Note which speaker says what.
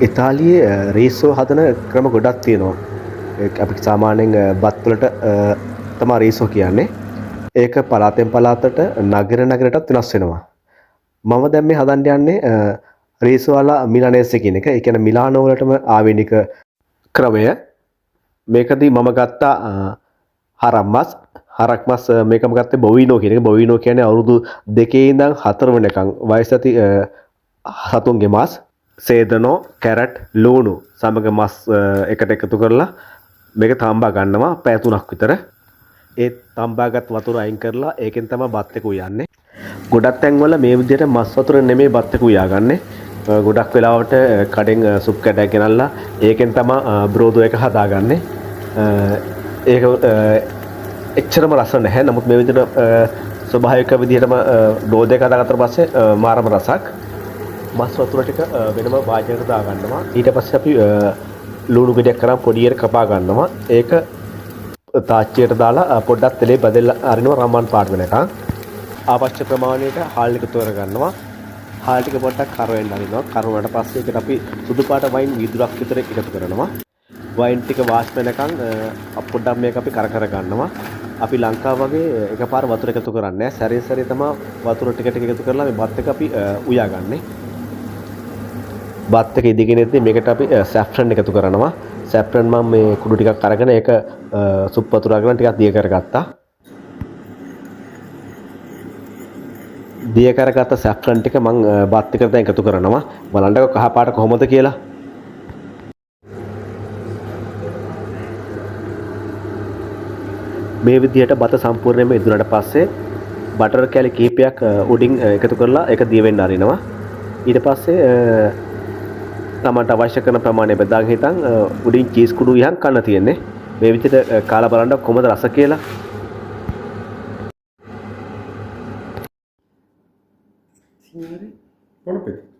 Speaker 1: ඉතාලියේ රීසෝ හදන ක්‍රම ගොඩක් තියෙනවා. අපි සාමාන්‍යයෙන් බත් වලට තමයි රීසෝ කියන්නේ. ඒක පළාතෙන් පළාතට නගරයටත් වෙනස් වෙනවා. මම දැන් මේ හදන්න යන්නේ රීසෝ අලා මිලානේස් කියන එක. ඒ කියන්නේ මිලානෝ වලටම ආවේනික ක්‍රමය. මේකදී මම ගත්තා හරක් මස් මේකම ගත්තේ බොවිනෝ කියන එක. බොවිනෝ කියන්නේ අවුරුදු 2 ඉඳන් 4 වෙනකන් වයස ඇති සතුන්ගේ මස්. සේදනෝ කැරට් ලූණු සමග මස් එකට එකතු කරලා මේක තම්බා ගන්නවා පැය 3ක් විතර. ඒ තම්බාගත් වතුර අයින් කරලා ඒකෙන් තමයි බත් එක උයන්නේ. ගොඩක් තැන්වල මේ විදිහට මස් වතුර නෙමෙයි බත් එක උයාගන්නේ. ගොඩක් වෙලාවට කඩෙන් සුප් කැටයක් ගෙනල්ලා ඒකෙන් තමයි බ්‍රෝදෝ එක හදාගන්නේ. ඒක එච්චරම රස නැහැ. නමුත් මේ විදිහට ස්වභාවික විදිහටම ඩෝද් එක හදාගත්තට පස්සේ මාරම රසක්. මස් වතුර ටික වෙනම වාජනයකට දා ගන්නවා. ඊට පස්සේ අපි ලුණු ගෙඩියක් කරන් පොඩියට කපා ගන්නවා. ඒක තාච්චියට දාලා පොඩ්ඩක් තෙලේ බදලා අරිනවා රම්මන් පාට වෙනකන්. අවශ්‍ය ප්‍රමාණයට හාල් ටික තෝර ගන්නවා. හාල් ටික පොඩ්ඩක් කර වෙන්න අරිනවා. කර වුණාට පස්සේ ඒකට අපි සුදු පාට වයින් වීදුරක් විතර එකතු කරනවා. වයින් ටික වාෂ් වෙනකන් පොඩ්ඩක් මේක අපි කර ගන්නවා. අපි ලංකාව වගේ එකපාර වතුර එකතු කරන්නේ නැහැ. සැරේ සැරේ තමයි වතුර ටික එකතු කරලා මේ බත් එක අපි උයාගන්නේ. බත් එක ඉදිගෙන ඉද්දි මේකට අපි සැෆ්‍රන් එකතු කරනවා. සැෆ්‍රන් මම මේ කුඩු ටිකක් අරගෙන ඒක සුප් වතුර අරගෙන ටිකක් දිය කරගත්තා. දිය කරගත්ත සැෆ්‍රන් ටික මම බත් එකට දැන් එකතු කරනවා. බලන්නකො කහ පාට කොහොමද කියලා. මේ විදිහට බත සම්පූර්ණයෙන්ම ඉදුණාට පස්සේ බටර් කැලි කිහිපයක් උඩින් එකතු කරලා ඒක දිය වෙන්න අරිනවා. ඊට පස්සේ තමන්ට අවශ්‍ය කරන ප්‍රමාණය බෙදාගෙන හිටන් උඩින් චීස් කුඩු විහන් කන්න තියෙන්නේ. මේ විදිහට කාලා බලන්න කොහොමද රස කියලා.
Speaker 2: Signore, buon appetito.